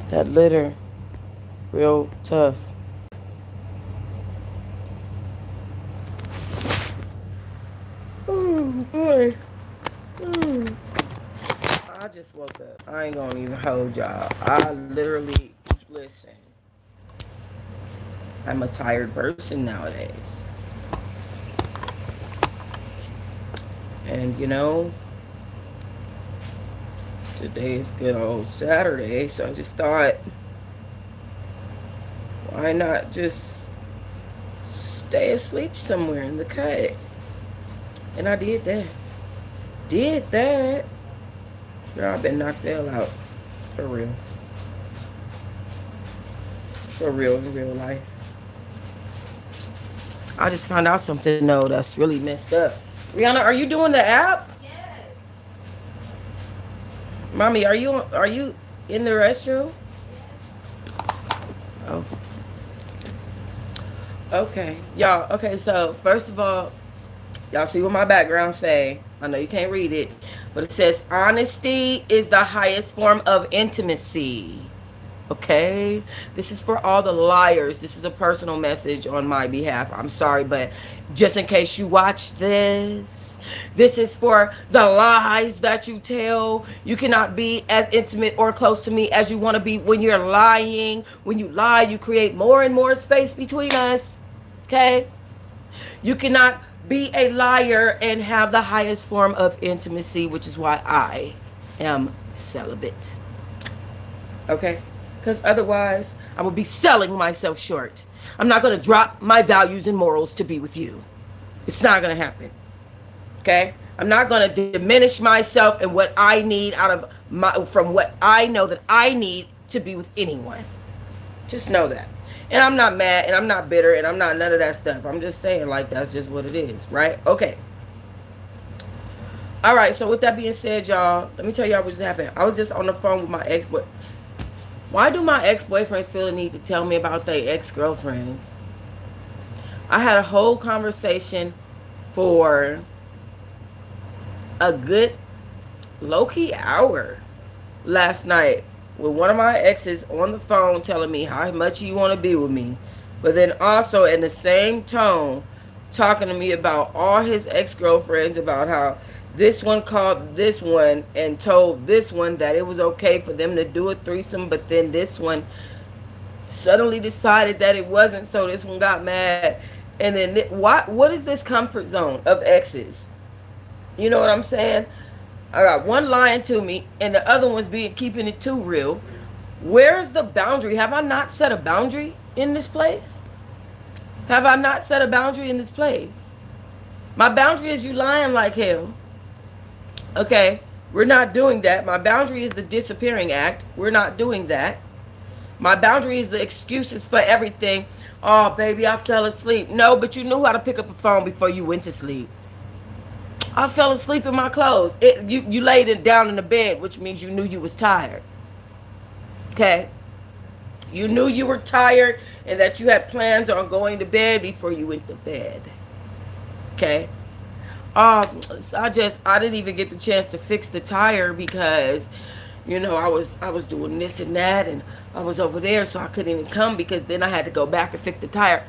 That litter, real tough. Oh boy. Mm. I just woke up. I ain't gonna even hold y'all. I literally, listen, I'm a tired person nowadays. And today is good old Saturday, so I just thought, why not just stay asleep somewhere in the cut? And I did that. Did that. Girl, I've been knocked the hell out. For real. For real, in real life. I just found out something though that's really messed up. Rihanna, are you doing the app? Yes. Mommy, are you in the restroom? Yes. Oh. Okay. Y'all, okay, so first of all, y'all see what my background say. I know you can't read it, but it says honesty is the highest form of intimacy. Okay? This is for all the liars. This is a personal message on my behalf. I'm sorry, but just in case you watch this is for the lies that you tell. You cannot be as intimate or close to me as you want to be when you're lying. When you lie, you create more and more space between us. Okay? You cannot be a liar and have the highest form of intimacy, which is why I am celibate. Okay? Because otherwise, I would be selling myself short. I'm not going to drop my values and morals to be with you. It's not going to happen. Okay? I'm not going to diminish myself and what I need out of from what I know that I need to be with anyone. Just know that. And I'm not mad and I'm not bitter and I'm not none of that stuff. I'm just saying, like, that's just what it is, right? Okay. All right. So with that being said, y'all, let me tell y'all what just happened. I was just on the phone with my ex, but why do my ex-boyfriends feel the need to tell me about their ex-girlfriends? I had a whole conversation for a good low-key hour last night with one of my exes on the phone telling me how much he want to be with me, but then also in the same tone talking to me about all his ex-girlfriends, about how this one called this one and told this one that it was okay for them to do a threesome, but then this one suddenly decided that it wasn't, so this one got mad. And then what is this comfort zone of exes? You know what I'm saying? I got one lying to me and the other one's being keeping it too real. Where's the boundary? Have I not set a boundary in this place? Have I not set a boundary in this place? My boundary is you lying like hell. Okay, we're not doing that. My boundary is the disappearing act. We're not doing that. My boundary is the excuses for everything. Oh, baby, I fell asleep. No, but you knew how to pick up a phone before you went to sleep. I fell asleep in my clothes. You laid it down in the bed, which means you knew you was tired. Okay? You knew you were tired and that you had plans on going to bed before you went to bed. Okay? I didn't even get the chance to fix the tire because I was doing this and that and I was over there, so I couldn't even come because then I had to go back and fix the tire.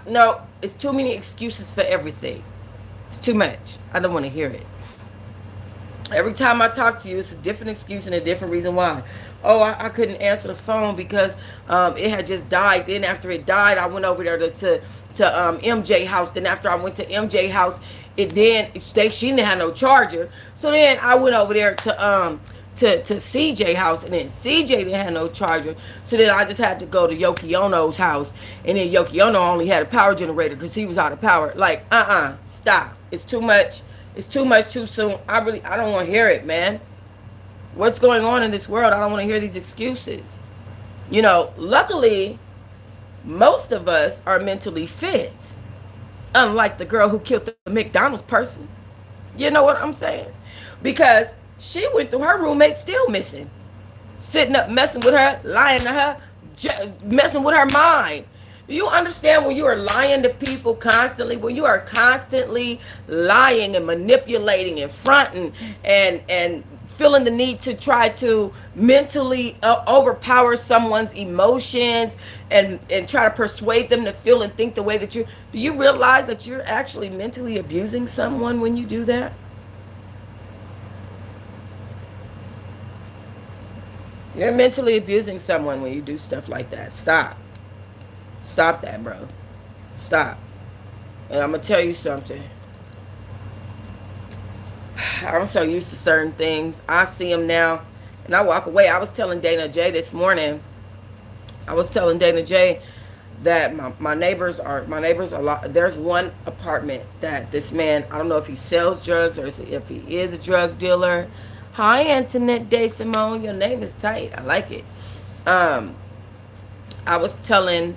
No, it's too many excuses for everything. It's too much. I don't want to hear it. Every time I talk to you, it's a different excuse and a different reason why. Oh, I couldn't answer the phone because it had just died. Then after it died, I went over there to MJ house. Then after I went to MJ house, she didn't have no charger. So then I went over there to CJ house, and then CJ didn't have no charger. So then I just had to go to Yoki Ono's house, and then Yoki Ono only had a power generator because he was out of power. Like, stop. It's too much. It's too much too soon. I don't want to hear it, man. What's going on in this world? I don't want to hear these excuses. Luckily, most of us are mentally fit. Unlike the girl who killed the McDonald's person. You know what I'm saying? Because she went through her roommate still missing. Sitting up messing with her, lying to her, messing with her mind. Do you understand when you are lying to people constantly, when you are constantly lying and manipulating and fronting and feeling the need to try to mentally overpower someone's emotions and try to persuade them to feel and think the way that you do. You realize that you're actually mentally abusing someone when you do that? You're mentally abusing someone when you do stuff like that. Stop that, bro. Stop. And I'm gonna tell you something. I'm so used to certain things. I see them now and I walk away. I was telling Dana J this morning. I was telling Dana J that my neighbors are a lot. There's one apartment that this man, I don't know if he sells drugs or if he is a drug dealer. Hi, Antoinette Day Simone. Your name is tight. I like it. Um, I was telling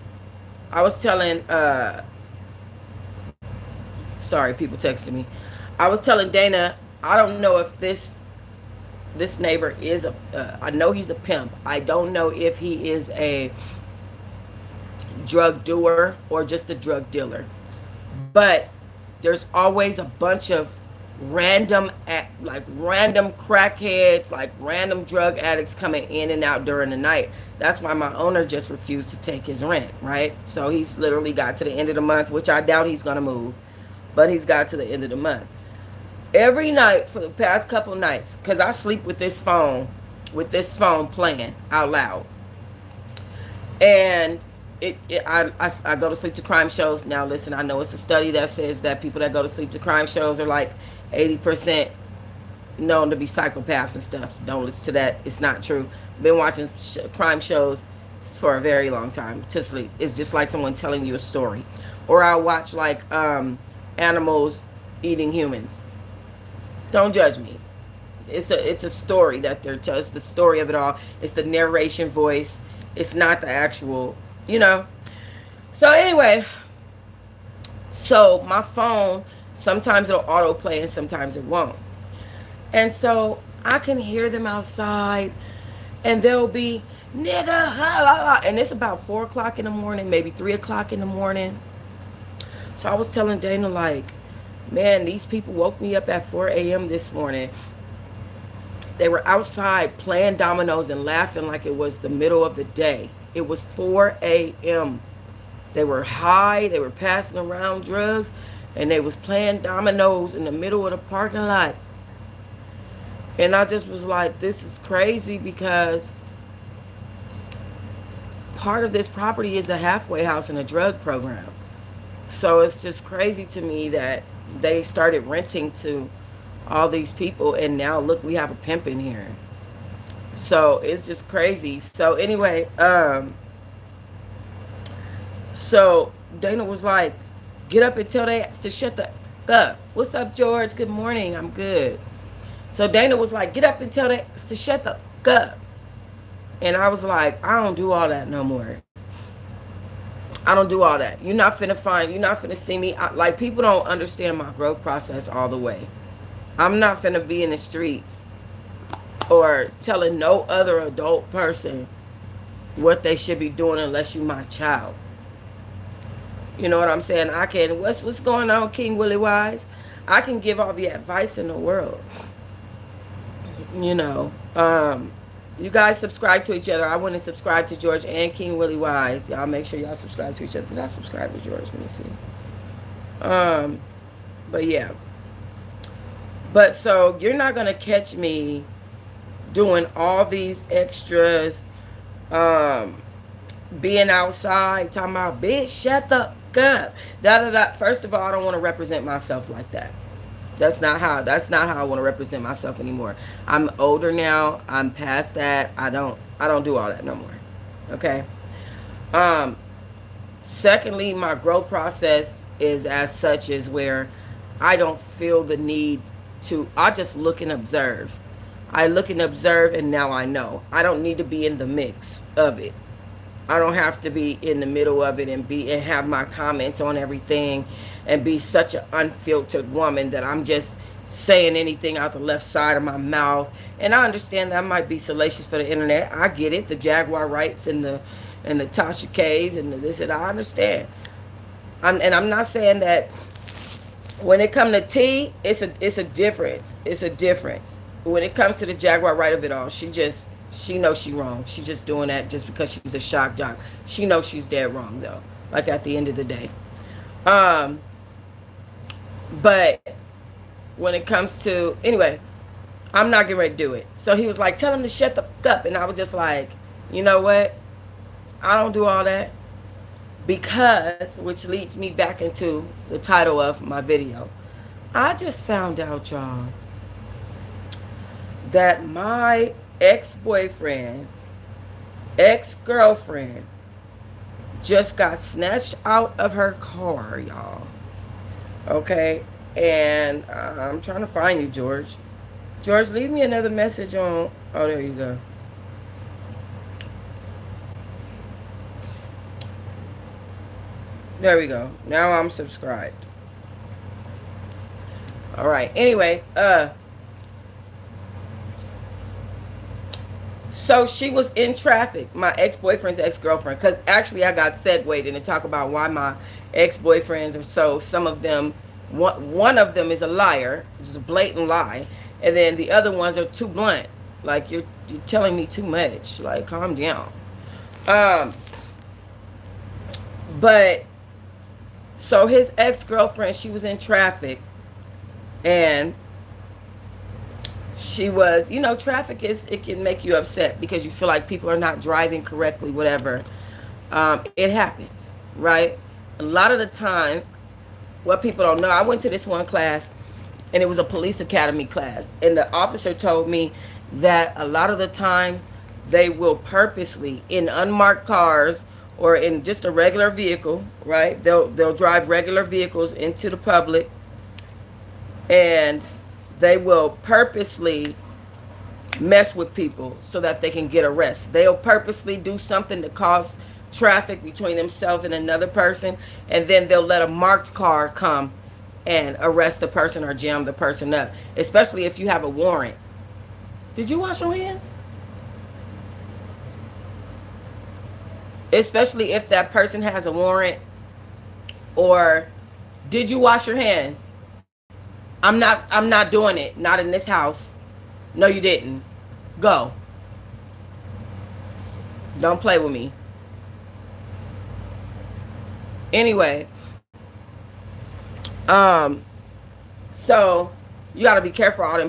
sorry, people texting me. I was telling Dana, I don't know if this neighbor is I know he's a pimp. I don't know if he is a drug doer or just a drug dealer. But there's always a bunch of random crackheads, like random drug addicts coming in and out during the night. That's why my owner just refused to take his rent, right? So he's literally got to the end of the month, which I doubt he's going to move, but he's got to the end of the month. Every night for the past couple nights, because I sleep with this phone playing out loud. And I go to sleep to crime shows. Now listen, I know it's a study that says that people that go to sleep to crime shows are like 80% known to be psychopaths and stuff. Don't listen to that. It's not true. Been watching crime shows for a very long time to sleep. It's just like someone telling you a story. Or I'll watch like animals eating humans. Don't judge me. It's a story that they're telling. It's the story of it all. It's the narration voice. It's not the actual, you know. So anyway, so my phone, sometimes it'll autoplay and sometimes it won't. And so I can hear them outside and they'll be, nigga, and it's about 4 o'clock in the morning, maybe 3 o'clock in the morning. So I was telling Dana, like, man, these people woke me up at 4 a.m. this morning. They were outside playing dominoes and laughing like it was the middle of the day. It was 4 a.m. They were high, they were passing around drugs, and they was playing dominoes in the middle of the parking lot. And I just was like, this is crazy, because part of this property is a halfway house and a drug program. So it's just crazy to me that they started renting to all these people, and now look, we have a pimp in here. So it's just crazy. So anyway, so Dana was like, get up and tell they to shut the up. What's up, George? Good morning. I'm good. So Dana was like, get up and tell they to shut the up. And I was like, I don't do all that no more. I don't do all that. You're not finna see me. Like, people don't understand my growth process all the way. I'm not finna be in the streets or telling no other adult person what they should be doing unless you my child. You know what I'm saying? I can, what's going on, King Willie Wise? I can give all the advice in the world. You know, you guys subscribe to each other. I want to subscribe to George and King Willie Wise. Y'all make sure y'all subscribe to each other. Did I subscribe to George? Let me see. But yeah. But so you're not gonna catch me doing all these extras, being outside talking about, bitch, shut the up, da da da. First of all, I don't want to represent myself like that. That's not how I want to represent myself anymore. I'm older now. I'm past that. I don't do all that no more. Okay. Secondly, my growth process is as such is where I don't feel the need to, I just look and observe. I look and observe, and now I know. I don't need to be in the mix of it. I don't have to be in the middle of it and have my comments on everything and be such an unfiltered woman that I'm just saying anything out the left side of my mouth. And I understand that might be salacious for the internet. I get it. The Jaguar Wrights and the Tasha K's and the this, and I understand. I'm not saying that when it comes to tea, it's a difference. It's a difference. when it comes to the Jaguar right of it all, she knows she wrong. She's just doing that just because she's a shock jock. She knows she's dead wrong though. Like at the end of the day. Um, but when it comes to anyway, I'm not getting ready to do it. So he was like, tell him to shut the fuck up. And I was just like, you know what? I don't do all that. Because, which leads me back into the title of my video. I just found out, y'all, that my ex-boyfriend's ex-girlfriend just got snatched out of her car, y'all. Okay? And I'm trying to find you, George. George, leave me another message on... Oh, there you go. There we go. Now I'm subscribed. All right. Anyway, so she was in traffic, my ex-boyfriend's ex-girlfriend, because actually I got segued in to talk about why my ex-boyfriends are so, some of them, one of them is a liar, just a blatant lie, and then the other ones are too blunt. Like, you're telling me too much. Like, calm down. But, so his ex-girlfriend, she was in traffic, and she was, you know, traffic is, it can make you upset because you feel like people are not driving correctly, whatever. It happens, right? A lot of the time, what people don't know, I went to this one class, and it was a police academy class, and the officer told me that a lot of the time, they will purposely, in unmarked cars, or in just a regular vehicle, right? They'll drive regular vehicles into the public, and they will purposely mess with people so that they can get arrested. They'll purposely do something to cause traffic between themselves and another person, and then they'll let a marked car come and arrest the person or jam the person up, especially if you have a warrant. Did you wash your hands? Especially if that person has a warrant. Or did you wash your hands? I'm not doing it. Not in this house. No, you didn't. Go. Don't play with me. Anyway, so you got to be careful out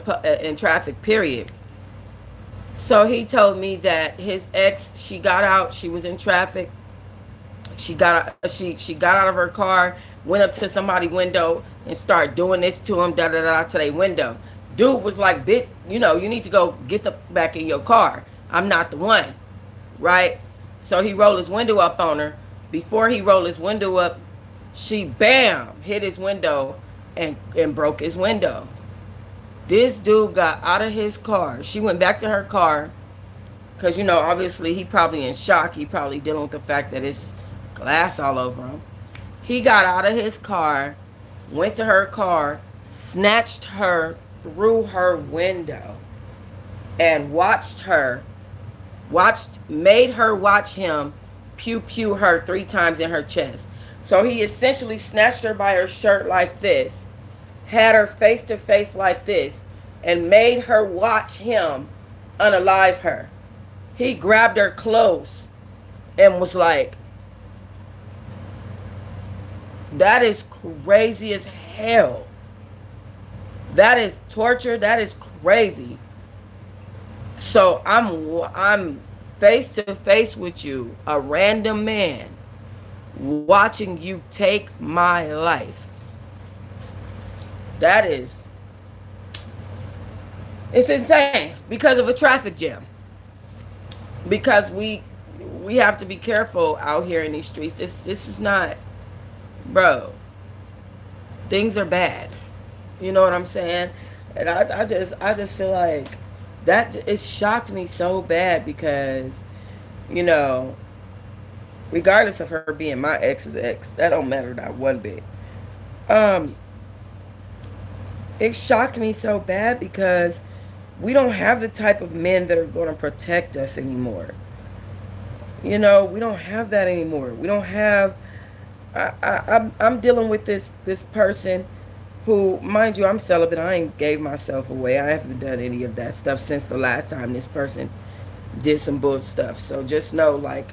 in traffic, period. So he told me that his ex, she got out, she was in traffic. She got out of her car, went up to somebody's window and started doing this to him, da da da, to their window. Dude was like, "Bitch, you know, you need to go get the back in your car. I'm not the one," right? So he rolled his window up on her. Before he rolled his window up, she bam hit his window and broke his window. This dude got out of his car. She went back to her car because, you know, obviously he probably in shock. He probably dealing with the fact that it's glass all over him. He got out of his car, went to her car, snatched her through her window, and made her watch him pew pew her 3 times in her chest. So he essentially snatched her by her shirt like this, had her face to face like this, and made her watch him unalive her. He grabbed her close and was like, that is crazy as hell. That is torture. That is crazy. So I'm face to face with you, a random man, watching you take my life. That is, it's insane because of a traffic jam. Because we have to be careful out here in these streets. This is not, bro. Things are bad. You know what I'm saying? And I just feel like that it shocked me so bad because, you know, regardless of her being my ex's ex, that don't matter not one bit. It shocked me so bad because we don't have the type of men that are going to protect us anymore. You know, we don't have that anymore. We don't have. I'm dealing with this person, who, mind you, I'm celibate. I ain't gave myself away. I haven't done any of that stuff since the last time this person did some bull stuff. So just know, like,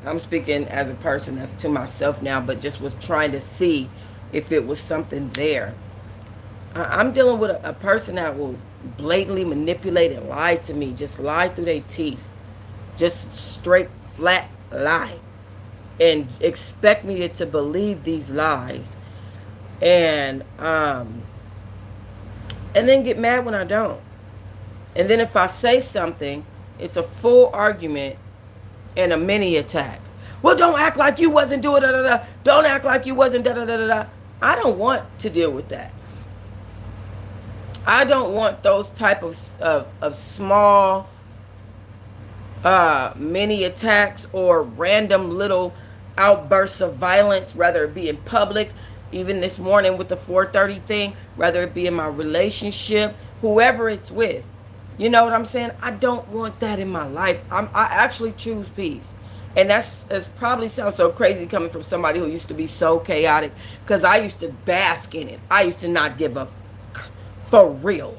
I'm speaking as a person that's to myself now, but just was trying to see if it was something there. I'm dealing with a person that will blatantly manipulate and lie to me, just lie through their teeth, just straight flat lie, and expect me to believe these lies, and then get mad when I don't. And then if I say something, it's a full argument and a mini attack. Well, don't act like you wasn't doing da da da. Don't act like you wasn't da da da da da. I don't want to deal with that. I don't want those type of small mini attacks or random little outbursts of violence, whether it be in public, even this morning with the 4:30 thing, whether it be in my relationship, whoever it's with. You know what I'm saying? I don't want that in my life. I actually choose peace. And that's probably sounds so crazy coming from somebody who used to be so chaotic, because I used to bask in it. I used to not give a for real.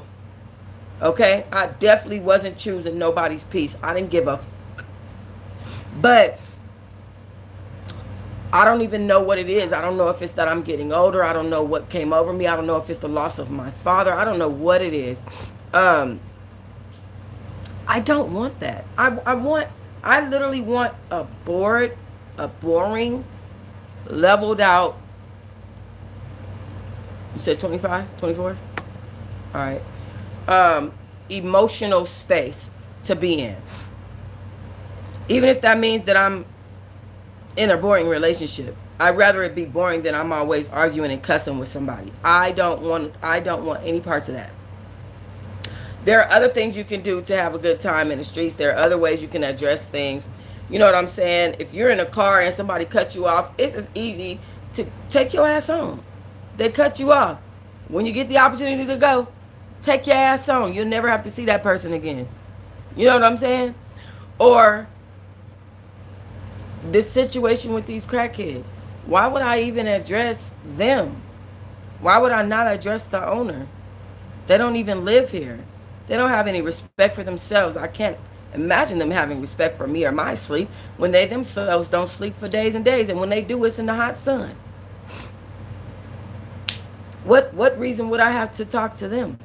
Okay? I definitely wasn't choosing nobody's peace. I didn't give a but I don't even know what it is. I don't know if it's that I'm getting older. I don't know what came over me. I don't know if it's the loss of my father. I don't know what it is. I don't want that. I literally want a boring, leveled out. You said 25, 24? All right. Emotional space to be in. Even if that means that I'm in a boring relationship. I'd rather it be boring than I'm always arguing and cussing with somebody. I don't want any parts of that. There are other things you can do to have a good time in the streets. There are other ways you can address things. You know what I'm saying? If you're in a car and somebody cuts you off, it's as easy to take your ass home. They cut you off. When you get the opportunity to go, take your ass home. You'll never have to see that person again. You know what I'm saying? Or this situation with these crackheads. Why would I even address them? Why would I not address the owner? They don't even live here. They don't have any respect for themselves. I can't imagine them having respect for me or my sleep when they themselves don't sleep for days and days. And when they do, it's in the hot sun. What reason would I have to talk to them?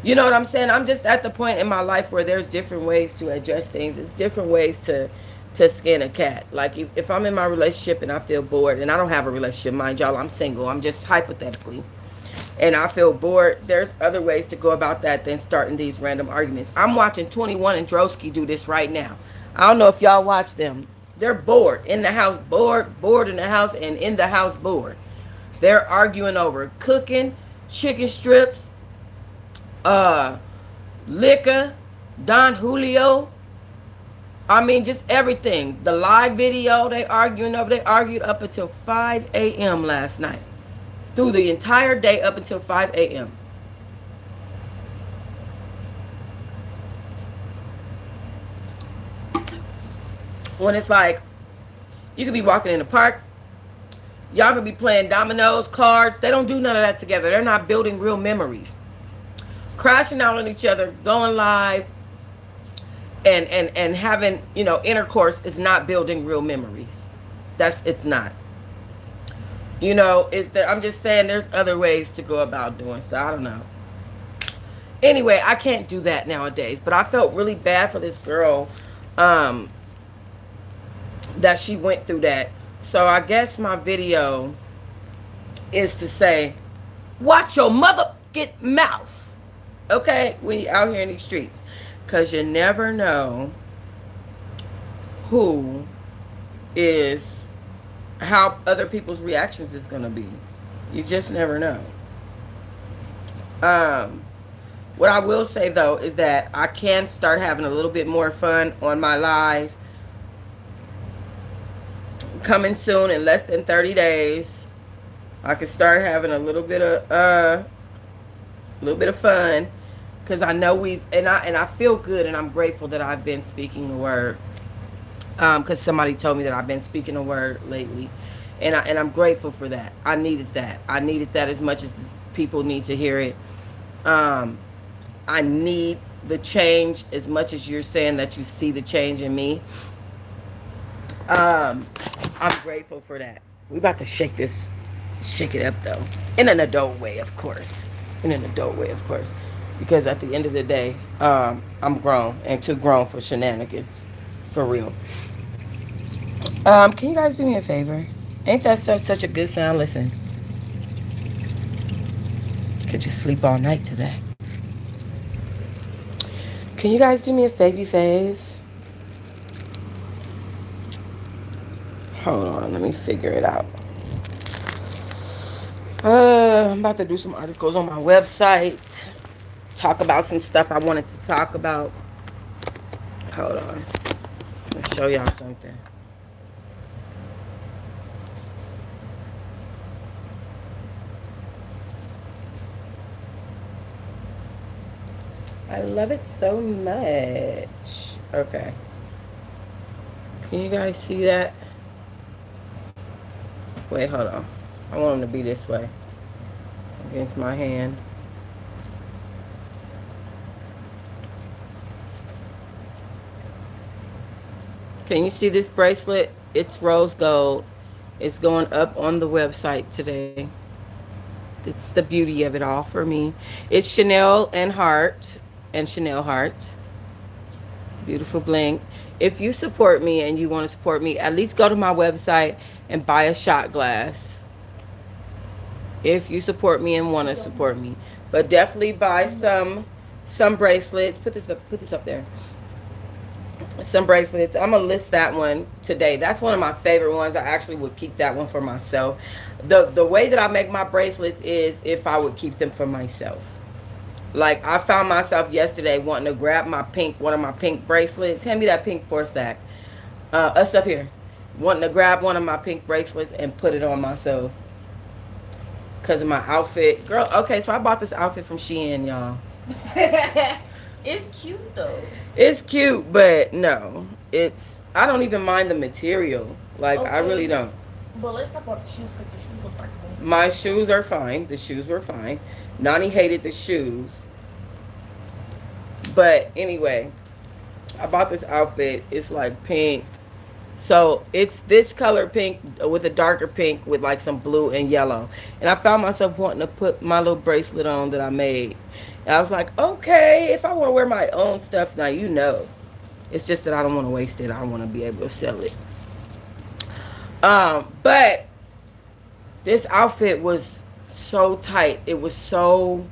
You know what I'm saying? I'm just at the point in my life where there's different ways to address things. It's different ways to skin a cat. Like if I'm in my relationship and I feel bored, and I don't have a relationship, mind y'all, I'm single. I'm just hypothetically. And I feel bored, there's other ways to go about that than starting these random arguments. I'm watching 21 and Drosky do this right now. I don't know if y'all watch them. They're bored in the house, bored in the house, and in the house bored. They're arguing over cooking, chicken strips, liquor, Don Julio. I mean, just everything. The live video they arguing over. They argued up until 5 a.m. last night. Through the entire day up until 5 a.m. When it's like, you could be walking in the park. Y'all could be playing dominoes, cards. They don't do none of that together. They're not building real memories. Crashing out on each other, going live, and having, intercourse is not building real memories. It's not. I'm just saying there's other ways to go about doing so. I don't know. Anyway, I can't do that nowadays. But I felt really bad for this girl that she went through that. So I guess my video is to say, watch your motherfucking mouth. Okay? When you're out here in these streets. Because you never know how other people's reactions is going to be. You just never know. What I will say, though, is that I can start having a little bit more fun on my live. Coming soon in less than 30 days. I can start having a little bit of fun. Because I know I feel good, and I'm grateful that I've been speaking the word. Because somebody told me that I've been speaking the word lately. and I'm grateful for that. I needed that. I needed that as much as people need to hear it. Um, I need the change as much as you're saying that you see the change in me. Um, I'm grateful for that. We about to shake it up though, in an adult way, of course. In an adult way, of course, because at the end of the day, I'm grown and too grown for shenanigans, for real. Can you guys do me a favor? Ain't that such a good sound? Listen, could you sleep all night to that? Can you guys do me a fave? Hold on, let me figure it out. I'm about to do some articles on my website. Talk about some stuff I wanted to talk about. Hold on. Let me show y'all something. I love it so much. Okay. Can you guys see that? Wait, hold on. I want them to be this way. Against my hand. Can you see this bracelet? It's rose gold. It's going up on the website today. It's the beauty of it all for me. It's Chanel and Heart and Chanel Heart. Beautiful bling. If you support me and you want to support me, at least go to my website and buy a shot glass. If you support me and want to support me, but definitely buy some bracelets. Put this up there. Some bracelets. I'm gonna list that one today. That's one of my favorite ones. I actually would keep that one for myself. The way that I make my bracelets is if I would keep them for myself. Like I found myself yesterday wanting to grab one of my pink bracelets. Hand me that pink 4-stack. Us up here. Wanting to grab one of my pink bracelets and put it on myself. Because of my outfit. Girl, okay, so I bought this outfit from Shein, y'all. It's cute though. It's cute, but no. I don't even mind the material. Like, okay. I really don't. But let's talk about the shoes because the shoes look like my shoes are fine. The shoes were fine. Nani hated the shoes. But anyway, I bought this outfit. It's like pink. So it's this color pink with a darker pink with like some blue and yellow. And I found myself wanting to put my little bracelet on that I made. And I was like, okay, if I want to wear my own stuff now, you know. It's just that I don't want to waste it. I want to be able to sell it. But this outfit was so tight. It was so,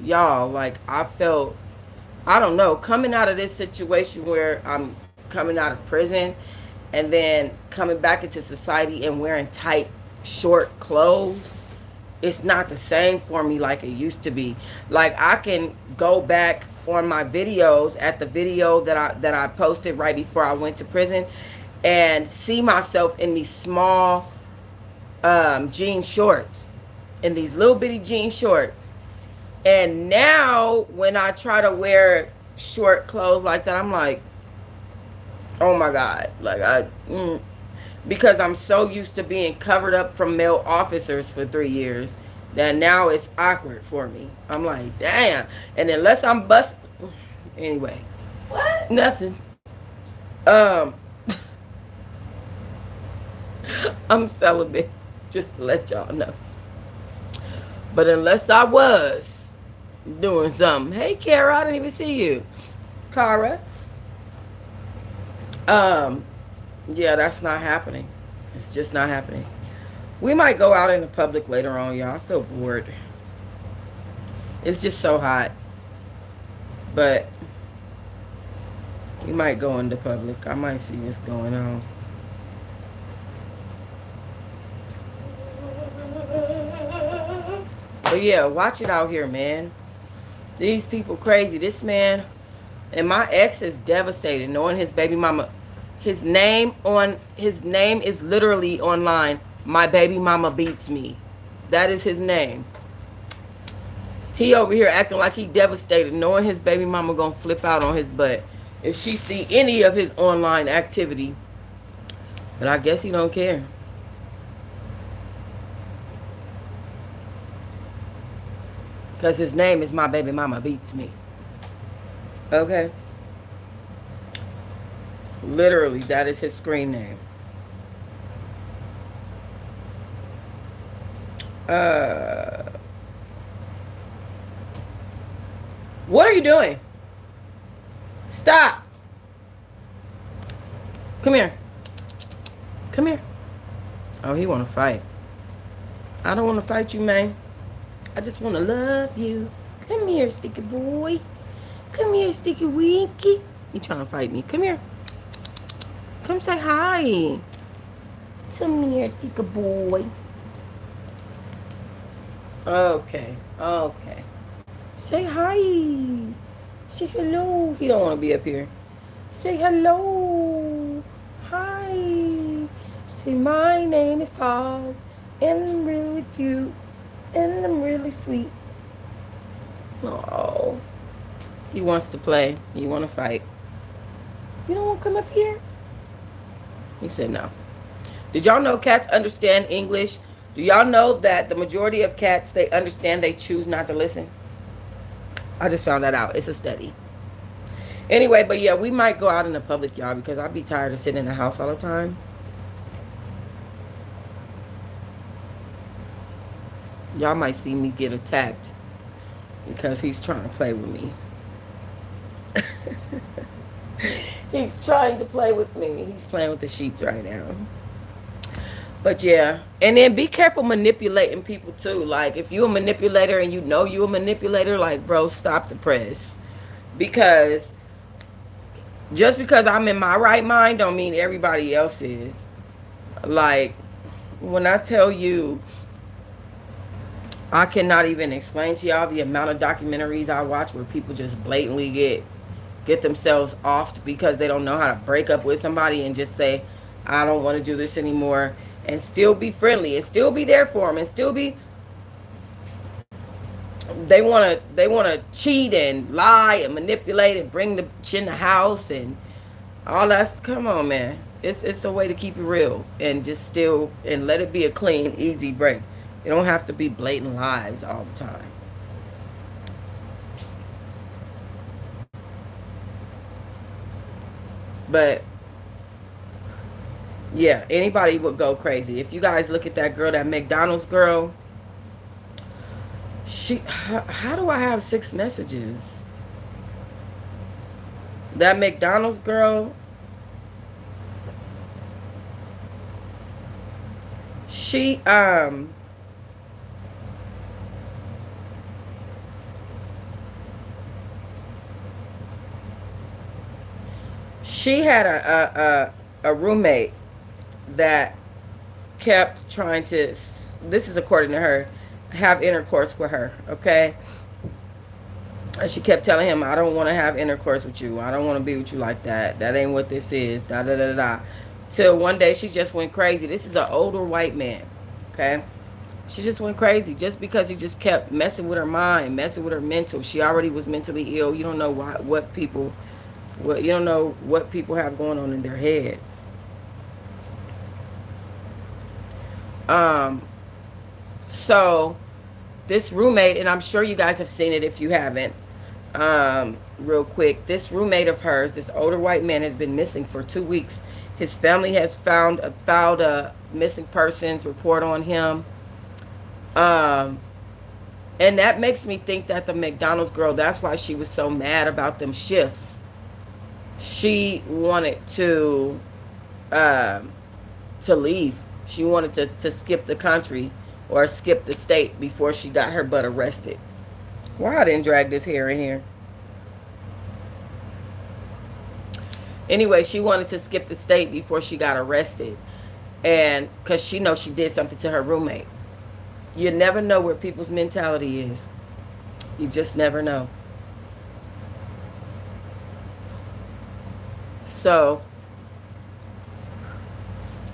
y'all, like I felt, I don't know, coming out of this situation where I'm coming out of prison and then coming back into society and wearing tight, short clothes, it's not the same for me like it used to be. Like I can go back on my videos at the video that I posted right before I went to prison and see myself in these small jean shorts, in these little bitty jean shorts. And now when I try to wear short clothes like that, I'm like, oh my God, like because I'm so used to being covered up from male officers for 3 years that now it's awkward for me. I'm like, damn. And unless I'm anyway. What? Nothing. I'm celibate, just to let y'all know. But unless I was doing something. Hey, Kara, I didn't even see you. Kara. Yeah, that's not happening. It's just not happening. We might go out in the public later on, y'all. I feel bored. It's just so hot. But we might go into public. I might see what's going on. But yeah, watch it out here, man. These people crazy. This man and my ex is devastated knowing his baby mama. His name is literally online. My baby mama beats me. That is his name. He over here acting like he devastated knowing his baby mama gonna flip out on his butt if she see any of his online activity. But I guess he don't care. Because his name is My Baby Mama Beats Me. Okay? Literally, that is his screen name. Uh, what are you doing? Stop. Come here. Come here. Oh, he want to fight. I don't want to fight you, man. I just want to love you. Come here, sticky boy. Come here, sticky winky. You trying to fight me? Come here. Come say hi. Come here, sticky boy. Okay. Okay. Say hi. Say hello. He don't want to be up here. Say hello. Hi. Say my name is Paz. And I'm really cute. And I'm really sweet. Oh. He wants to play. He want to fight. You don't want to come up here? He said no. Did y'all know cats understand English? Do y'all know that the majority of cats, they understand, they choose not to listen? I just found that out. It's a study. Anyway, but yeah, we might go out in the public, y'all, because I'd be tired of sitting in the house all the time. Y'all might see me get attacked because he's trying to play with me. He's trying to play with me. He's playing with the sheets right now. But yeah, and then be careful manipulating people too. Like if you're a manipulator and you know you're a manipulator, like bro, stop the press. Because just because I'm in my right mind don't mean everybody else is. Like when I tell you, I cannot even explain to y'all the amount of documentaries I watch where people just blatantly get themselves offed because they don't know how to break up with somebody and just say, I don't want to do this anymore, and still be friendly and still be there for them and still be, they want to cheat and lie and manipulate and bring the bitch in the house and all that. Come on, man. It's a way to keep it real and just still and let it be a clean, easy break. It don't have to be blatant lies all the time. But yeah, anybody would go crazy. If you guys look at that girl, that McDonald's girl, how do I have 6 messages? That McDonald's girl, she she had a roommate that kept trying to, this is according to her, have intercourse with her, okay? And she kept telling him, I don't want to have intercourse with you. I don't want to be with you like that. That ain't what this is. Da da da da. Till one day she just went crazy. This is an older white man, okay? She just went crazy just because he just kept messing with her mind, messing with her mental. She already was mentally ill. You don't know what people have going on in their heads. So this roommate, and I'm sure you guys have seen it if you haven't, real quick, this roommate of hers, this older white man, has been missing for 2 weeks. His family has filed a missing persons report on him. And that makes me think that the McDonald's girl, that's why she was so mad about them shifts. She wanted to leave. She wanted to skip the country or skip the state before she got her butt arrested. Why I didn't drag this hair in here? Anyway, she wanted to skip the state before she got arrested. And because she knows she did something to her roommate. You never know where people's mentality is. You just never know. So,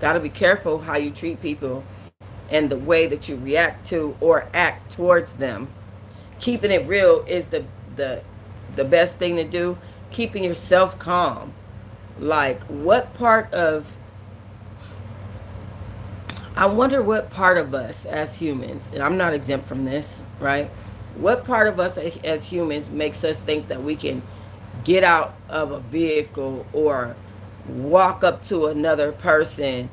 got to be careful how you treat people and the way that you react to or act towards them. Keeping it real is the best thing to do. Keeping yourself calm. Like, I wonder what part of us as humans, and I'm not exempt from this, right? What part of us as humans makes us think that we can get out of a vehicle or walk up to another person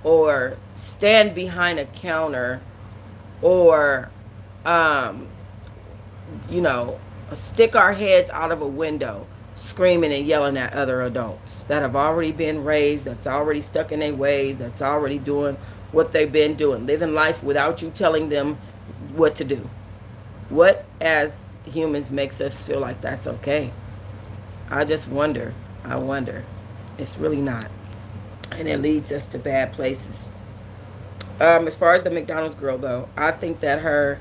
or stand behind a counter or um, you know, stick our heads out of a window screaming and yelling at other adults that have already been raised, that's already stuck in their ways, that's already doing what they've been doing, living life without you telling them what to do. What, as humans, makes us feel like that's okay? I just wonder. I wonder. It's really not. And it leads us to bad places. As far as the McDonald's girl, though, I think that her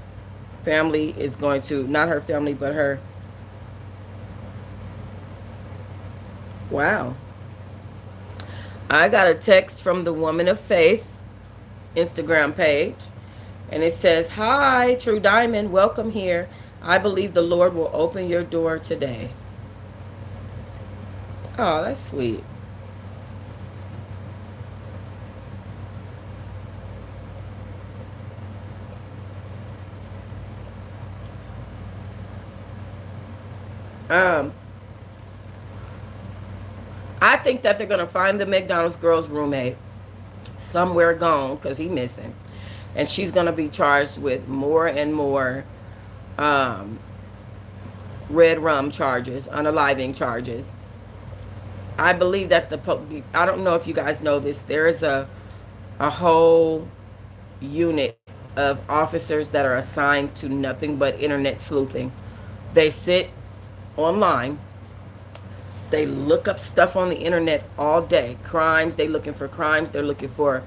family is going to, not her family, but her, wow. I got a text from the Woman of Faith Instagram page, and it says, "Hi, True Diamond, welcome here. I believe the Lord will open your door today." Oh, that's sweet. Um, I think that they're gonna find the McDonald's girl's roommate somewhere gone because he missing, and she's gonna be charged with more and more um, red rum charges, unaliving charges. I believe that I don't know if you guys know this. There is a whole unit of officers that are assigned to nothing but internet sleuthing. They sit online. They look up stuff on the internet all day. Crimes, they looking for crimes. They're looking for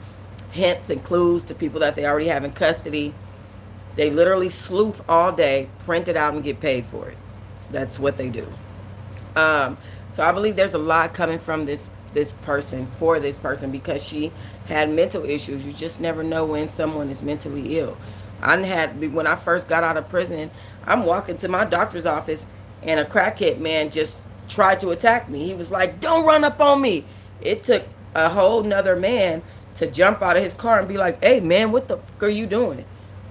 hints and clues to people that they already have in custody. They literally sleuth all day, print it out, and get paid for it. That's what they do. Um, so I believe there's a lot coming from this person for this person because she had mental issues. You just never know when someone is mentally ill. When I first got out of prison, I'm walking to my doctor's office and a crackhead man just tried to attack me. He was like, "Don't run up on me." It took a whole nother man to jump out of his car and be like, "Hey man, what the fuck are you doing?"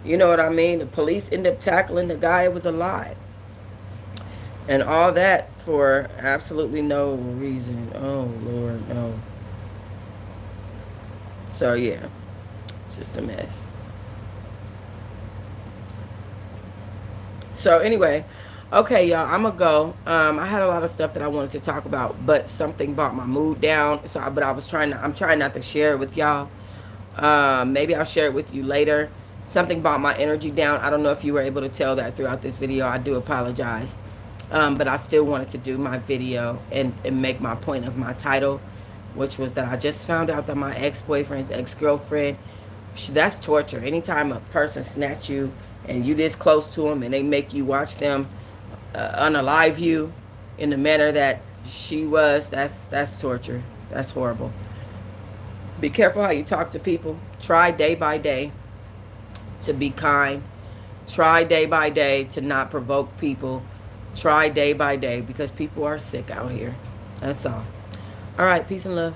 You know what I mean? The police ended up tackling the guy. It was alive. And all that for absolutely no reason. Oh Lord, no. So yeah, just a mess. So anyway, okay, y'all, I'm gonna go. I had a lot of stuff that I wanted to talk about, but something brought my mood down. But I'm trying not to share it with y'all. Maybe I'll share it with you later. Something brought my energy down. I don't know if you were able to tell that throughout this video. I do apologize. But I still wanted to do my video and make my point of my title, which was that I just found out that my ex-boyfriend's ex-girlfriend, that's torture. Anytime a person snatch you and you this close to them and they make you watch them unalive you in the manner that she was, that's torture. That's horrible. Be careful how you talk to people. Try day by day to be kind. Try day by day to not provoke people. Try day by day because people are sick out here. That's all. All right. Peace and love.